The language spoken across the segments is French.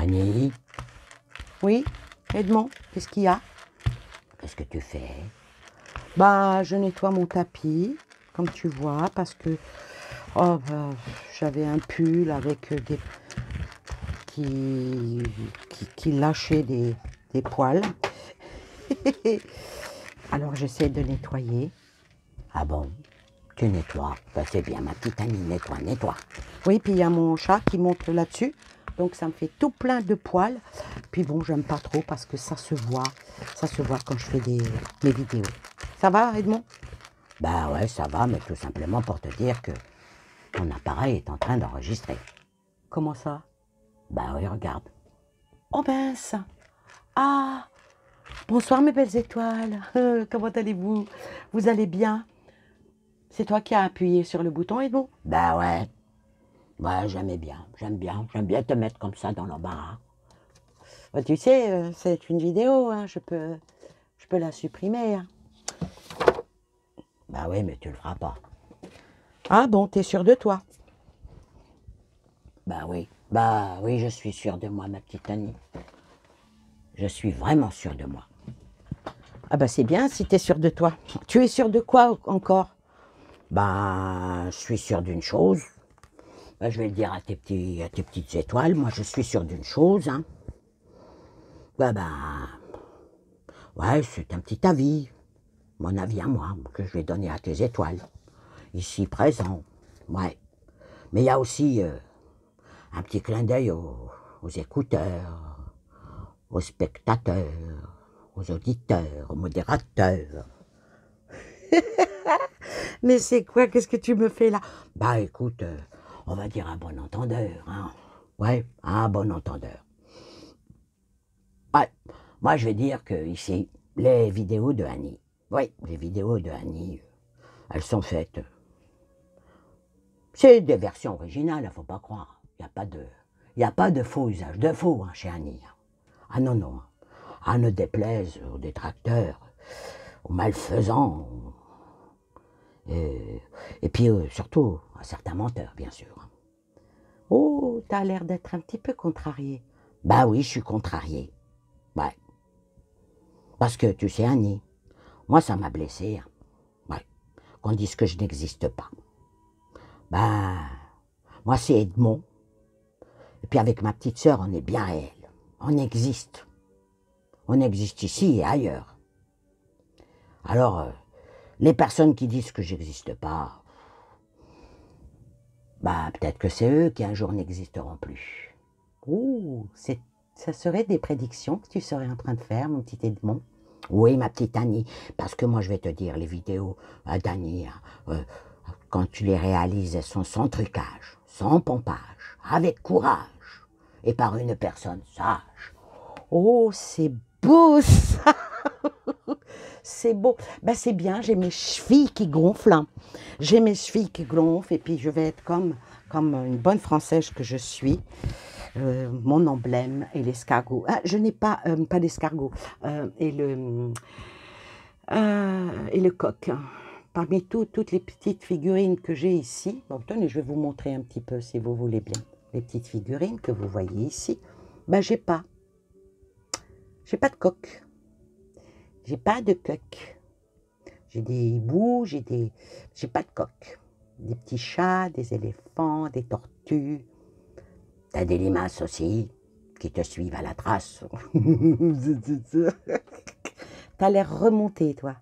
Annie, Oui, Edmond, qu'est-ce qu'il y a? qu'est-ce que tu fais? Bah, je nettoie mon tapis, comme tu vois, parce que oh, bah, j'avais un pull avec des qui, qui lâchait des poils. Alors j'essaie de nettoyer. Ah bon, tu nettoies. Ben, c'est bien, ma petite Annie, nettoie, nettoie. Oui, puis il y a mon chat qui monte là-dessus. Donc ça me fait tout plein de poils. Puis bon, j'aime pas trop parce que ça se voit. Ça se voit quand je fais mes vidéos. Ça va, Edmond? Bah ouais, ça va, mais tout simplement pour te dire que ton appareil est en train d'enregistrer. Comment ça? Bah oui, regarde. Oh mince! Ah! Bonsoir mes belles étoiles. Comment allez-vous? Vous allez bien? C'est toi qui as appuyé sur le bouton, Edmond? Bah ouais. Ouais, j'aime bien te mettre comme ça dans l'embarras. Bah, tu sais, c'est une vidéo, hein, je peux la supprimer, hein. Bah oui, mais tu le feras pas. Ah bon, t'es sûr de toi? Bah oui, je suis sûr de moi, ma petite Annie. Je suis vraiment sûr de moi. Ah bah c'est bien si t'es sûr de toi. Tu es sûr de quoi encore? Ben, je suis sûr d'une chose. Ben, je vais le dire à tes petites étoiles. Moi, je suis sûr d'une chose. Hein. Ouais, c'est un petit avis. Mon avis à moi, que je vais donner à tes étoiles. Ici présent. Ouais. Mais il y a aussi un petit clin d'œil aux écouteurs, aux spectateurs, aux auditeurs, aux modérateurs. Mais c'est quoi? Qu'est-ce que tu me fais là? Bah écoute, on va dire un bon entendeur. Hein. Ouais, un bon entendeur. Ouais, moi je vais dire que ici, les vidéos de Annie, oui, les vidéos de Annie, elles sont faites. C'est des versions originales, il ne faut pas croire. Il y a pas de faux usage de faux hein, chez Annie. Hein. Ah non, non. Ah, ne déplaise aux détracteurs, aux malfaisants, et puis surtout à certains menteurs, bien sûr. Oh, t'as l'air d'être un petit peu contrarié. Bah oui, je suis contrarié. Ouais. Parce que tu sais, Annie, moi ça m'a blessé. Hein. Ouais. Qu'on dise que je n'existe pas. Ben, moi c'est Edmond. Et puis avec ma petite sœur, on est bien réel. On existe. On existe ici et ailleurs. Alors, les personnes qui disent que j'existe pas, bah peut-être que c'est eux qui un jour n'existeront plus. Oh, ça serait des prédictions que tu serais en train de faire, mon petit Edmond. Oui, ma petite Annie, parce que moi je vais te dire, les vidéos d'Annie, quand tu les réalises, elles sont sans trucage, sans pompage, avec courage, et par une personne sage. Oh, c'est beau ça! C'est beau. Ben, c'est bien, j'ai mes chevilles qui gonflent. Hein. J'ai mes chevilles qui gonflent et puis je vais être comme une bonne Française que je suis. Mon emblème et l'escargot. Ah, je n'ai pas l'escargot. Et le coq. Parmi toutes les petites figurines que j'ai ici, bon, tenez, je vais vous montrer un petit peu si vous voulez bien. Les petites figurines que vous voyez ici, ben, j'ai pas de coq. J'ai pas de coq. J'ai des hiboux, j'ai pas de coq. Des petits chats, des éléphants, des tortues. T'as des limaces aussi, qui te suivent à la trace. T'as l'air remonté, toi.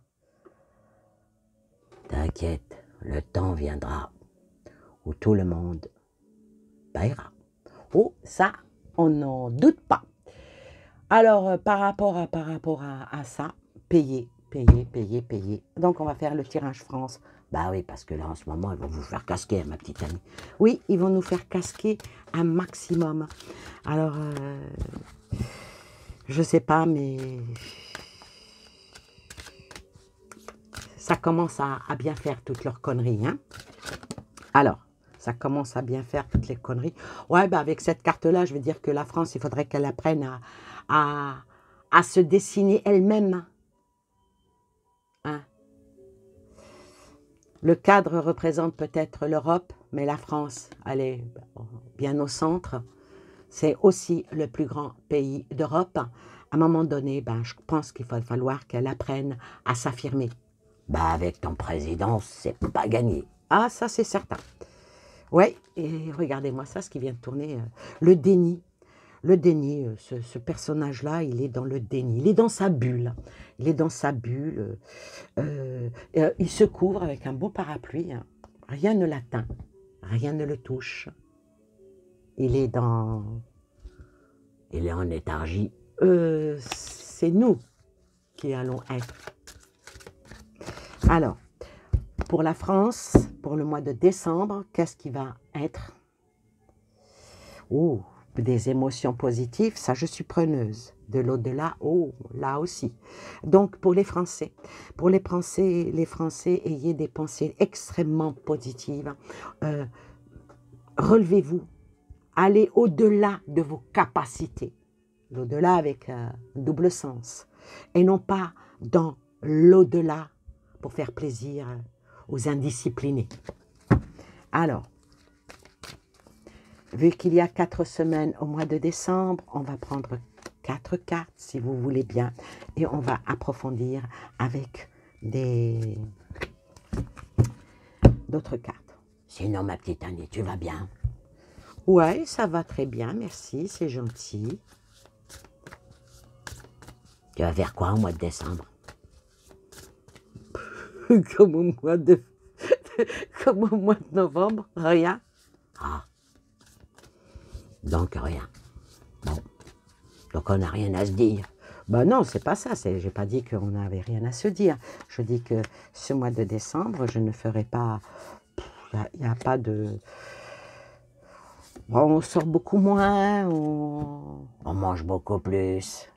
T'inquiète, le temps viendra où tout le monde paiera. Oh, ça, on n'en doute pas. Alors, par rapport à ça, payer. Donc, on va faire le tirage France. Bah oui, parce que là, en ce moment, ils vont vous faire casquer, ma petite amie. Oui, ils vont nous faire casquer un maximum. Alors, je sais pas, mais ça commence à bien faire toutes leurs conneries. Hein. Alors, ça commence à bien faire toutes les conneries. Ouais, bah avec cette carte-là, je veux dire que la France, il faudrait qu'elle apprenne à se dessiner elle-même. Hein. Le cadre représente peut-être l'Europe, mais la France, elle est bien au centre. c'est aussi le plus grand pays d'Europe. À un moment donné, ben, je pense qu'il va falloir qu'elle apprenne à s'affirmer. Bah, avec ton président, c'est pas gagné. Ah, ça c'est certain. Ouais, et regardez-moi ça, ce qui vient de tourner. Le déni. Le déni, ce personnage-là, il est dans le déni. Il est dans sa bulle. Il est dans sa bulle. Il se couvre avec un beau parapluie. Hein. Rien ne l'atteint. Rien ne le touche. Il est dans... Il est en léthargie. C'est nous qui allons être. Alors, pour la France, pour le mois de décembre, qu'est-ce qui va être? Oh, des émotions positives, ça je suis preneuse. De l'au-delà, oh, là aussi. Donc, pour les Français, les Français, ayez des pensées extrêmement positives. Relevez-vous. Allez au-delà de vos capacités. L'au-delà avec un double sens. Et non pas dans l'au-delà pour faire plaisir aux indisciplinés. Alors, vu qu'il y a 4 semaines au mois de décembre, on va prendre 4 cartes, si vous voulez bien, et on va approfondir avec d'autres cartes. Sinon, ma petite Annie, tu vas bien? Ouais, ça va très bien, merci, c'est gentil. Tu vas faire quoi au mois de décembre? Comme au mois de... Comme au mois de novembre, rien. Ah. Donc rien. Bon. Donc on n'a rien à se dire. Ben non, c'est pas ça. J'ai pas dit qu'on n'avait rien à se dire. Je dis que ce mois de décembre, je ne ferai pas... Il n'y a pas de... On sort beaucoup moins, On mange beaucoup plus.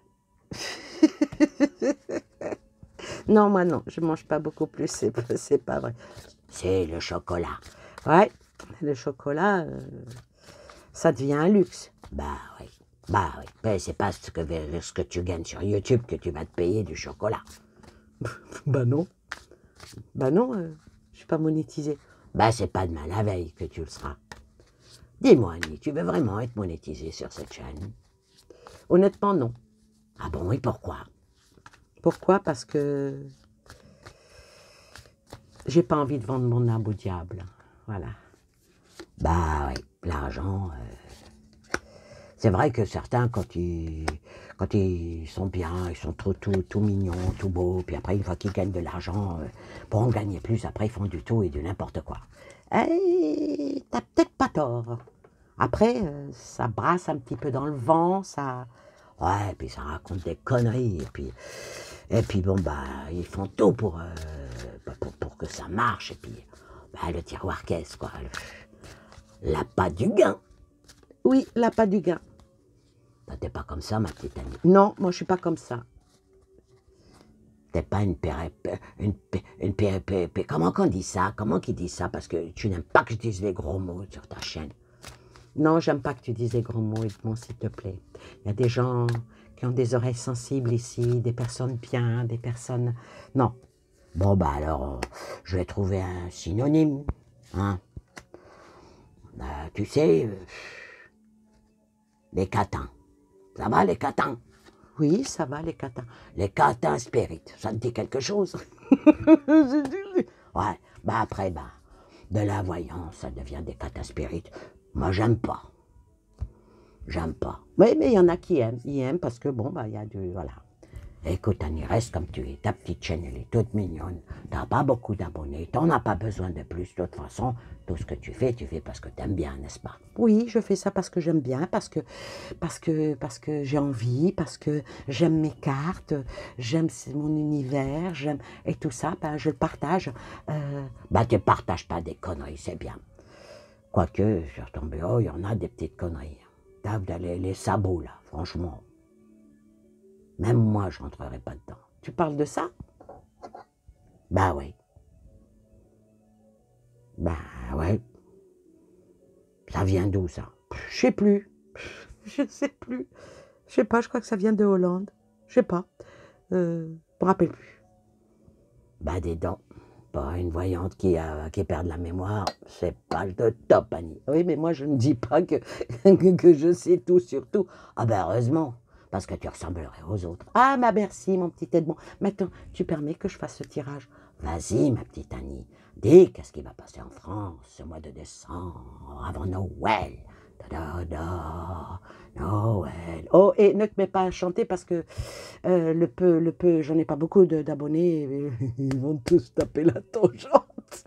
Non, moi non, je mange pas beaucoup plus, c'est pas vrai. C'est le chocolat. Ouais, le chocolat, ça devient un luxe. Bah oui. Bah oui. Ben, c'est pas ce que tu gagnes sur YouTube que tu vas te payer du chocolat. Bah non. Bah non, je suis pas monétisée. Bah c'est pas demain la veille que tu le seras. Dis-moi Annie, tu veux vraiment être monétisée sur cette chaîne? Honnêtement, non. Ah bon, et pourquoi? Pourquoi? Parce que j'ai pas envie de vendre mon âme au diable. Voilà. Bah oui, l'argent... C'est vrai que certains, quand ils sont bien, ils sont tout mignons, tout beaux, puis après, une fois qu'ils gagnent de l'argent, pour en gagner plus, après, ils font du tout et du n'importe quoi. Et t'as peut-être pas tort. Après, ça brasse un petit peu dans le vent, ça... Ouais, puis ça raconte des conneries, et puis bon, bah, ils font tout pour que ça marche, et puis, bah, le tiroir caisse, quoi. L'appât du gain. Oui, l'appât du gain. Toi, t'es pas comme ça, ma petite Annie. Non, moi, je suis pas comme ça. T'es pas comment qu'on dit ça? Comment qu'il dit ça? Parce que tu n'aimes pas que je dise les gros mots sur ta chaîne. Non, j'aime pas que tu dises les gros mots, Edmond, s'il te plaît. Il y a des gens qui ont des oreilles sensibles ici, des personnes bien, des personnes... Non. Bon, bah alors, je vais trouver un synonyme, hein. Tu sais, les catins. Ça va, les catins? Oui, ça va, les catins. Les catins spirites, ça te dit quelque chose? Ouais, bah après, bah, de la voyance, ça devient des catins spirites. Moi, j'aime pas. J'aime pas. Oui, mais il y en a qui aiment. Ils aiment parce que, bon, bah, il y a du... Voilà. Écoute, Annie, reste comme tu es. Ta petite chaîne, elle est toute mignonne. T'as pas beaucoup d'abonnés. T'en as pas besoin de plus. De toute façon, tout ce que tu fais parce que t'aimes bien, n'est-ce pas? Oui, je fais ça parce que j'aime bien, parce que j'ai envie, parce que j'aime mes cartes, j'aime mon univers, j'aime... Et tout ça, ben, je le partage. Bah, tu partages pas des conneries, c'est bien. Quoique, sur ton bureau, il y en a des petites conneries. T'as les sabots, là, franchement. Même moi, je rentrerai pas dedans. Tu parles de ça? Bah oui. Bah ouais. Ça vient d'où, ça? Je sais plus. Je ne sais plus. Je sais pas, je crois que ça vient de Hollande. Je sais pas. Je me rappelle plus. Bah dis donc. pas une voyante qui perd la mémoire, c'est pas le top, Annie. Oui, mais moi, je ne dis pas que, que je sais tout sur tout. Ah ben heureusement, parce que tu ressemblerais aux autres. Ah, bah merci, mon petit Edmond. Maintenant, tu permets que je fasse ce tirage? Vas-y, ma petite Annie, dis qu'est-ce qui va passer en France ce mois de décembre, avant Noël. Da-da-da, Noël. Oh, et ne te mets pas à chanter parce que j'en ai pas beaucoup d'abonnés. Ils vont tous taper la tangente.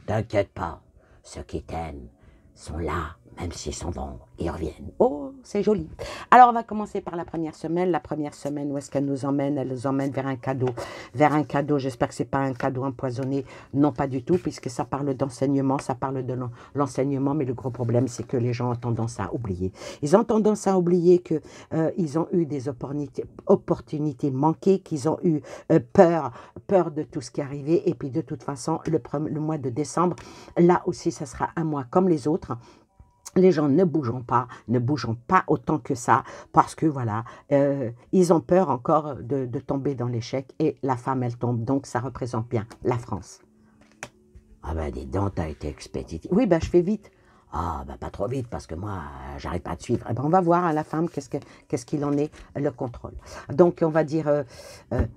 T'inquiète pas, ceux qui t'aiment sont là, même s'ils s'en vont, ils reviennent. Oh, c'est joli. Alors, on va commencer par la première semaine. La première semaine, où est-ce qu'elle nous emmène? Elle nous emmène vers un cadeau. Vers un cadeau, j'espère que ce n'est pas un cadeau empoisonné. Non, pas du tout, puisque ça parle d'enseignement, ça parle de l'enseignement, mais le gros problème, c'est que les gens ont tendance à oublier. Ils ont tendance à oublier qu'ils ont eu des opportunités manquées, qu'ils ont eu peur de tout ce qui est arrivé. Et puis, de toute façon, le mois de décembre, là aussi, ça sera un mois comme les autres. Les gens ne bougeront pas autant que ça, parce que voilà, ils ont peur encore de tomber dans l'échec, et la femme, elle tombe, donc ça représente bien la France. Ah ben dis donc, t'as été expéditif. Oui, ben je fais vite. Ah ben pas trop vite, parce que moi, j'arrive pas à te suivre. Eh ben, on va voir à la femme qu'est-ce qu'il en est, le contrôle. Donc on va dire...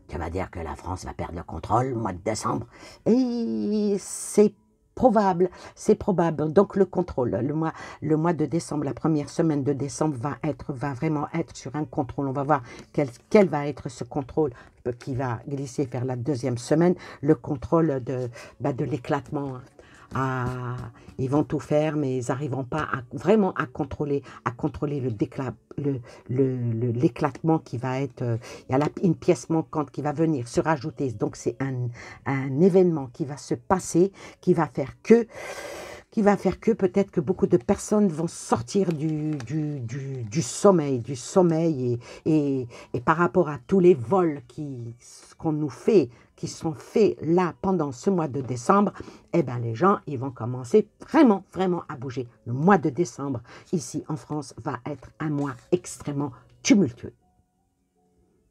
tu vas dire que la France va perdre le contrôle au mois de décembre? Et c'est probable. Donc le contrôle, le mois de décembre, la première semaine de décembre va vraiment être sur un contrôle. On va voir quel va être ce contrôle qui va glisser vers la deuxième semaine, le contrôle de l'éclatement. Ils vont tout faire, mais ils n'arriveront pas vraiment à contrôler l'éclatement qui va être... il y a une pièce manquante qui va venir se rajouter. Donc, c'est un événement qui va se passer, qui va faire que peut-être que beaucoup de personnes vont sortir du sommeil et par rapport à tous les vols qu'on nous fait, qui sont faits là pendant ce mois de décembre, eh bien les gens, ils vont commencer vraiment à bouger. Le mois de décembre, ici en France, va être un mois extrêmement tumultueux.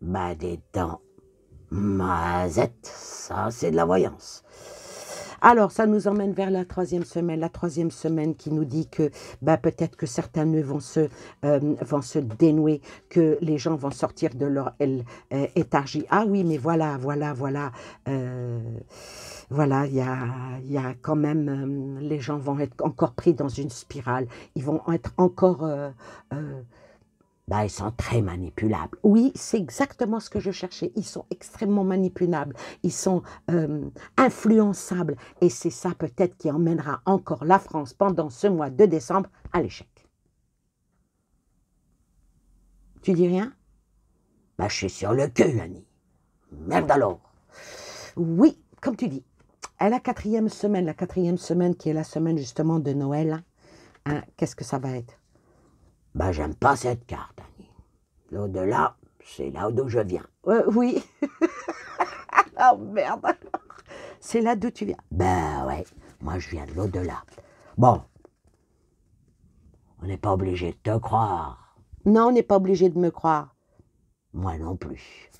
Bah dis donc, Mazette, ça c'est de la voyance. Alors, ça nous emmène vers la troisième semaine qui nous dit que peut-être que certains nœuds vont se dénouer, que les gens vont sortir de leur éthargie. Ah oui, mais voilà, il y a quand même, les gens vont être encore pris dans une spirale, ils vont être encore... ils sont très manipulables. Oui, c'est exactement ce que je cherchais. Ils sont extrêmement manipulables. Ils sont influençables. Et c'est ça peut-être qui emmènera encore la France pendant ce mois de décembre à l'échec. Tu dis rien? Je suis sur le cul, Annie. Merde alors. Oui, comme tu dis. À la quatrième semaine qui est la semaine justement de Noël, hein, qu'est-ce que ça va être? J'aime pas cette carte, Annie. L'au-delà, c'est là d'où je viens. Oui. Oh merde. C'est là d'où tu viens. Ouais, moi je viens de l'au-delà. Bon, on n'est pas obligé de te croire. Non, on n'est pas obligé de me croire. Moi non plus.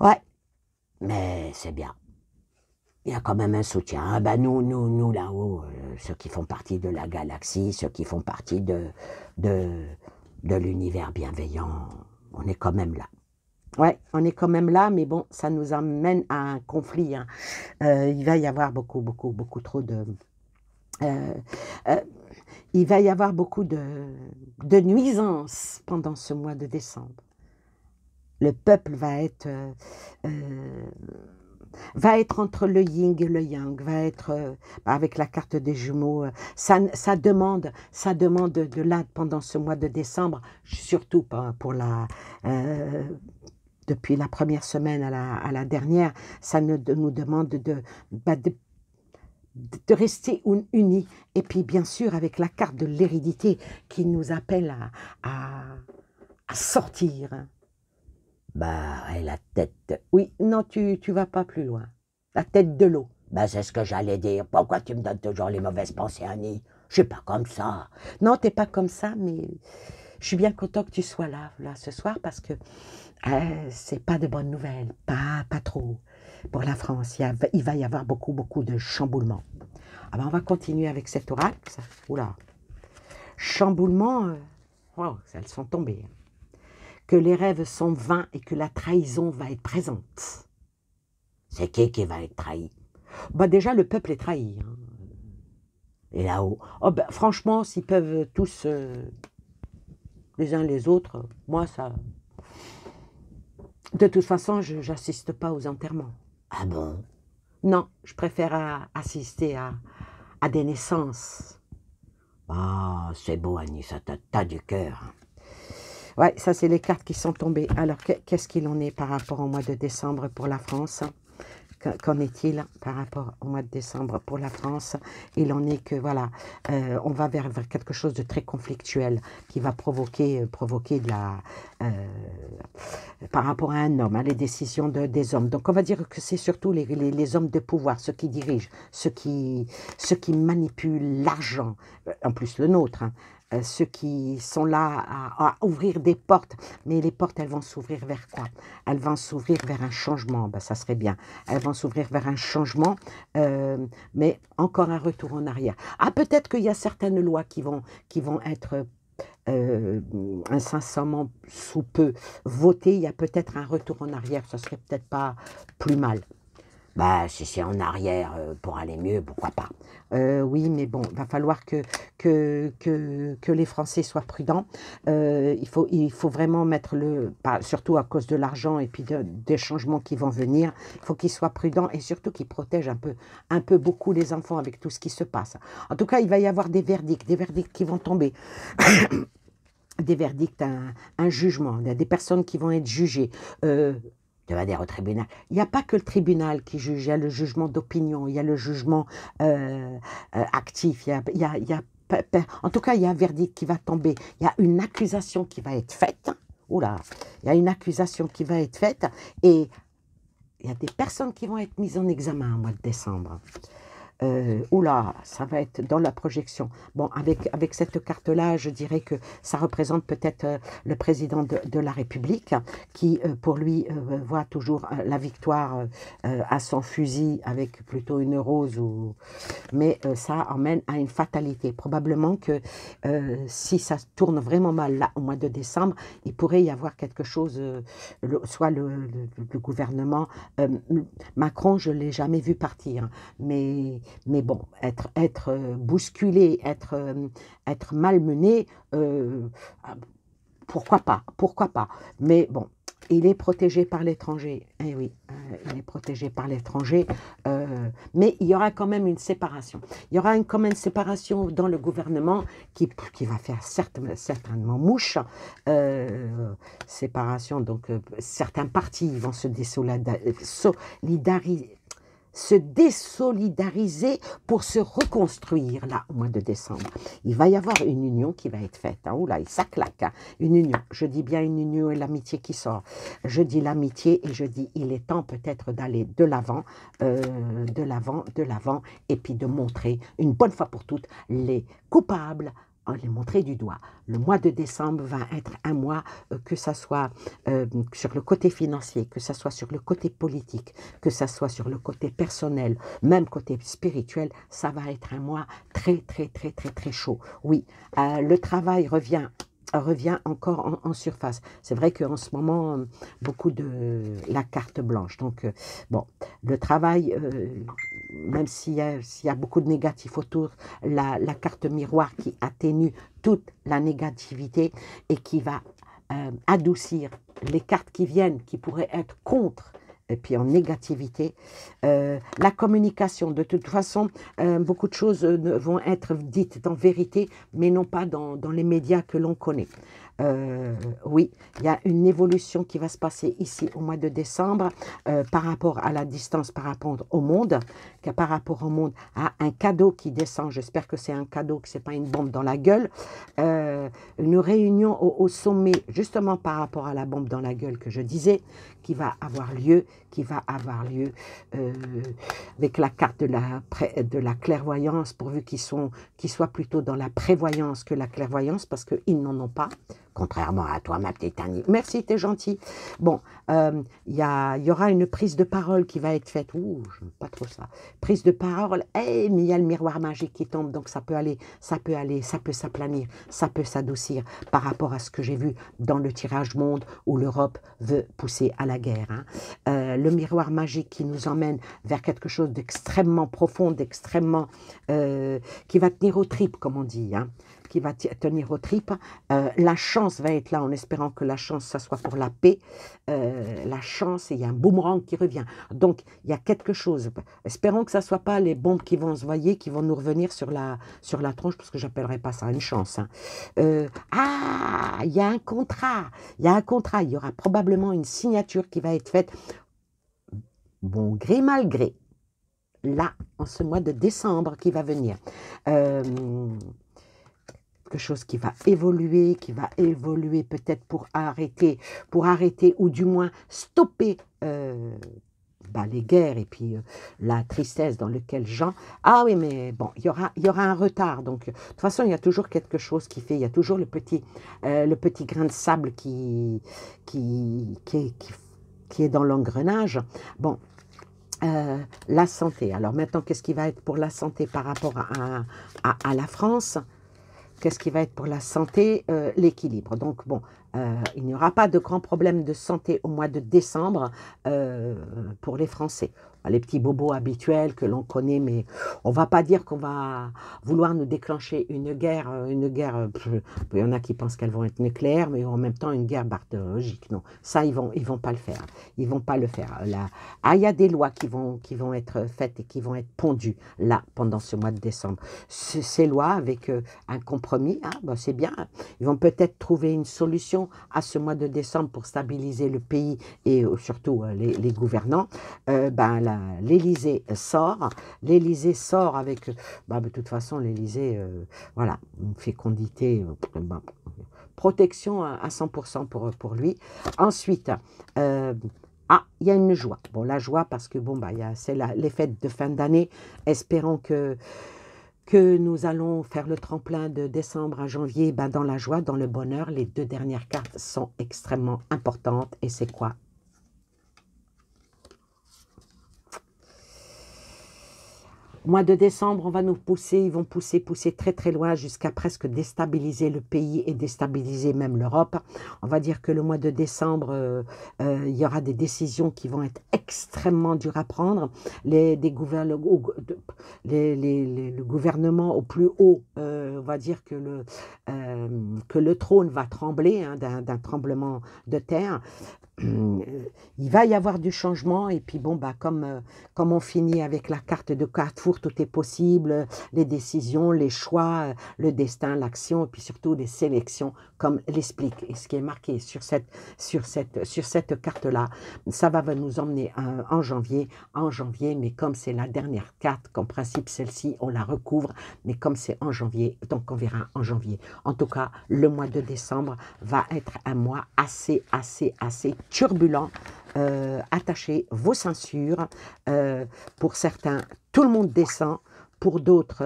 Ouais. Mais c'est bien. Il y a quand même un soutien. Nous là-haut, ceux qui font partie de la galaxie, ceux qui font partie de l'univers bienveillant, on est quand même là. Ouais, on est quand même là, mais bon, ça nous amène à un conflit. Hein. Il va y avoir beaucoup trop de... il va y avoir beaucoup de nuisances pendant ce mois de décembre. Le peuple va être entre le yin et le yang, va être avec la carte des jumeaux. Ça demande de là pendant ce mois de décembre, surtout pour depuis la première semaine à la dernière, ça nous demande de rester unis. Et puis bien sûr avec la carte de l'hérédité qui nous appelle à sortir. Et la tête. Oui, non, tu vas pas plus loin. La tête de l'eau. C'est ce que j'allais dire. Pourquoi tu me donnes toujours les mauvaises pensées, Annie? Je suis pas comme ça. Non, t'es pas comme ça, mais je suis bien content que tu sois là ce soir parce que c'est pas de bonnes nouvelles. Pas trop. pour la France. Il va y avoir beaucoup, beaucoup de chamboulements. Ah ben, on va continuer avec cet oracle. Oula. Chamboulement, wow, elles sont tombées. Que les rêves sont vains et que la trahison va être présente. C'est qui va être trahi? Bah déjà, le peuple est trahi. Hein. Et là-haut? Oh ben, franchement, s'ils peuvent tous, les uns les autres, moi, ça... De toute façon, je n'assiste pas aux enterrements. Ah bon? Non, je préfère assister à des naissances. Ah, c'est beau, Annie, ça t'as du cœur. Ouais, ça, c'est les cartes qui sont tombées. Alors, qu'est-ce qu'il en est par rapport au mois de décembre pour la France? Qu'en est-il par rapport au mois de décembre pour la France? Il en est que, voilà, on va vers quelque chose de très conflictuel qui va provoquer de la... par rapport à un homme, hein, les décisions des hommes. Donc, on va dire que c'est surtout les hommes de pouvoir, ceux qui dirigent, ceux qui manipulent l'argent, en plus le nôtre, hein, ceux qui sont là à ouvrir des portes. Mais les portes, elles vont s'ouvrir vers quoi? Elles vont s'ouvrir vers un changement. Ben, ça serait bien. Elles vont s'ouvrir vers un changement, mais encore un retour en arrière. Ah, peut-être qu'il y a certaines lois qui vont être incessamment sous peu votées. Il y a peut-être un retour en arrière. Ça serait peut-être pas plus mal. Bah, si c'est en arrière pour aller mieux, pourquoi pas? Oui, mais bon, il va falloir que les Français soient prudents. Il faut vraiment mettre surtout à cause de l'argent et puis des changements qui vont venir, il faut qu'ils soient prudents et surtout qu'ils protègent un peu beaucoup les enfants avec tout ce qui se passe. En tout cas, il va y avoir des verdicts qui vont tomber. Des verdicts, un jugement, des personnes qui vont être jugées. Tu vas dire au tribunal. Il n'y a pas que le tribunal qui juge, il y a le jugement d'opinion, il y a le jugement actif, en tout cas, il y a un verdict qui va tomber, il y a une accusation qui va être faite, oula, il y a une accusation qui va être faite, et il y a des personnes qui vont être mises en examen au mois de décembre. Oula, ça va être dans la projection. Bon, avec cette carte-là, je dirais que ça représente peut-être le président de la République qui, pour lui, voit toujours la victoire à son fusil avec plutôt une rose. Mais ça emmène à une fatalité. Probablement que si ça tourne vraiment mal là, au mois de décembre, il pourrait y avoir quelque chose, soit le gouvernement... Macron, je ne l'ai jamais vu partir, mais bon, être bousculé, être malmené, pourquoi pas. Mais bon, il est protégé par l'étranger. Eh oui, il est protégé par l'étranger. Mais il y aura quand même une séparation. Il y aura quand même une séparation dans le gouvernement qui va faire certainement mouche. Séparation, donc certains partis vont se désolidariser pour se reconstruire là au mois de décembre. Il va y avoir une union qui va être faite. Hein. Oula, ça claque. Hein. Une union. Je dis bien une union et l'amitié qui sort. Je dis l'amitié et je dis il est temps peut-être d'aller de l'avant, et puis de montrer une bonne fois pour toutes les coupables, les montrer du doigt. Le mois de décembre va être un mois, que ça soit sur le côté financier, que ça soit sur le côté politique, que ça soit sur le côté personnel, même côté spirituel, ça va être un mois très, très, très, très, très chaud. Oui, le travail revient encore en surface. C'est vrai qu'en ce moment, beaucoup de la carte blanche. Donc, bon, le travail, même s'il y a beaucoup de négatifs autour, la carte miroir qui atténue toute la négativité et qui va adoucir les cartes qui viennent, qui pourraient être contre, et puis en négativité. La communication, de toute façon, beaucoup de choses vont être dites en vérité, mais non pas dans les médias que l'on connaît. Oui, il y a une évolution qui va se passer ici au mois de décembre par rapport à la distance, par rapport au monde, à un cadeau qui descend. J'espère que c'est un cadeau, que ce n'est pas une bombe dans la gueule. Une réunion au sommet, justement par rapport à la bombe dans la gueule que je disais, qui va avoir lieu avec la carte de la clairvoyance, pourvu qu'ils soient plutôt dans la prévoyance que la clairvoyance, parce qu'ils n'en ont pas. contrairement à toi, ma petite Annie. Merci, t'es gentil. Bon, il y aura une prise de parole qui va être faite. Ouh, je n'aime pas trop ça. Prise de parole, mais il y a le miroir magique qui tombe, donc ça peut aller, ça peut s'aplanir, ça peut s'adoucir par rapport à ce que j'ai vu dans le tirage monde où l'Europe veut pousser à la guerre. Hein. Le miroir magique qui nous emmène vers quelque chose d'extrêmement profond, d'extrêmement... qui va tenir aux tripes, comme on dit, hein, qui va tenir aux tripes. La chance va être là, en espérant que la chance, ça soit pour la paix. La chance, et il y a un boomerang qui revient. Donc, il y a quelque chose. Espérons que ça ne soit pas les bombes qui vont se envoyer, qui vont nous revenir sur la tronche, parce que je n'appellerai pas ça une chance. Hein. Il y a un contrat. Il y a un contrat. Il y aura probablement une signature qui va être faite, bon gré, mal gré. Là, en ce mois de décembre qui va venir. Quelque chose qui va évoluer peut-être pour arrêter ou du moins stopper les guerres et puis la tristesse dans laquelle Jean... Ah oui, mais bon, il y aura un retard. Donc, de toute façon, il y a toujours quelque chose qui fait, il y a toujours le petit grain de sable qui est dans l'engrenage. Bon, la santé. Alors maintenant, qu'est-ce qui va être pour la santé par rapport à la France? Qu'est-ce qui va être pour la santé? L'équilibre. Donc bon, il n'y aura pas de grands problèmes de santé au mois de décembre pour les Français. Les petits bobos habituels que l'on connaît, mais on ne va pas dire qu'on va vouloir nous déclencher une guerre. Il y en a qui pensent qu'elles vont être nucléaires, mais en même temps une guerre bactériologique. Non, ça, ils vont pas le faire. Ils vont pas le faire. Là, il y a des lois qui vont être faites et qui vont être pondues là, pendant ce mois de décembre. Ces lois, avec un compromis, hein, c'est bien. Ils vont peut-être trouver une solution à ce mois de décembre pour stabiliser le pays et surtout les gouvernants. L'Élysée sort avec, de toute façon, l'Élysée, voilà, une fécondité, protection à 100% pour lui. Ensuite, il y a une joie. Bon, la joie parce que, c'est les fêtes de fin d'année. Espérons que nous allons faire le tremplin de décembre à janvier dans la joie, dans le bonheur. Les 2 dernières cartes sont extrêmement importantes. Et c'est quoi? Au mois de décembre, ils vont pousser très très loin jusqu'à presque déstabiliser le pays et déstabiliser même l'Europe. On va dire que le mois de décembre, il y aura des décisions qui vont être extrêmement dures à prendre. Le gouvernement au plus haut, on va dire que le trône va trembler hein, d'un tremblement de terre. Il va y avoir du changement et puis comme on finit avec la carte de Carrefour, tout est possible, les décisions, les choix, le destin, l'action et puis surtout les sélections comme l'explique. Et ce qui est marqué sur cette carte-là, ça va nous emmener en janvier, mais comme c'est la dernière carte, qu'en principe celle-ci on la recouvre, mais comme c'est en janvier, donc on verra en janvier. En tout cas, le mois de décembre va être un mois assez turbulent. Attachez vos ceintures. Pour certains, tout le monde descend. Pour d'autres,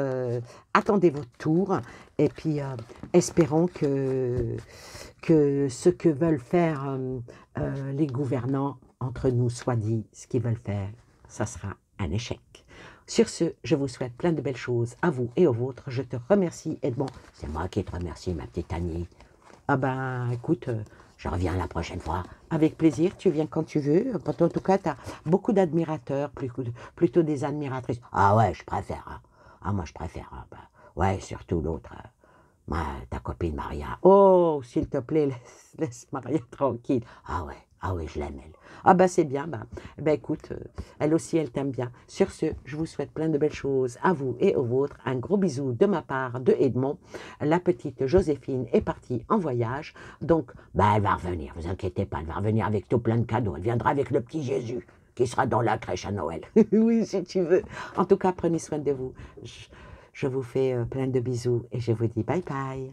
attendez votre tour. Et puis, espérons que ce que veulent faire les gouvernants, entre nous soit dit, ce qu'ils veulent faire, ça sera un échec. Sur ce, je vous souhaite plein de belles choses à vous et aux vôtres. Je te remercie, Edmond. C'est moi qui te remercie, ma petite Annie. Écoute... je reviens la prochaine fois. Avec plaisir, tu viens quand tu veux. En tout cas, tu as beaucoup d'admirateurs, plutôt des admiratrices. Ah ouais, je préfère. Hein. Ah, moi, je préfère. Hein. Ouais, surtout l'autre. Ta copine Maria. Oh, s'il te plaît, laisse Maria tranquille. Ah ouais, je l'aime, elle. C'est bien. Écoute, elle aussi, elle t'aime bien. Sur ce, je vous souhaite plein de belles choses à vous et aux vôtres. Un gros bisou de ma part, de Edmond. La petite Joséphine est partie en voyage. Donc, elle va revenir. Vous inquiétez pas, elle va revenir avec tout plein de cadeaux. Elle viendra avec le petit Jésus qui sera dans la crèche à Noël. Oui, si tu veux. En tout cas, prenez soin de vous. Je vous fais plein de bisous et je vous dis bye bye.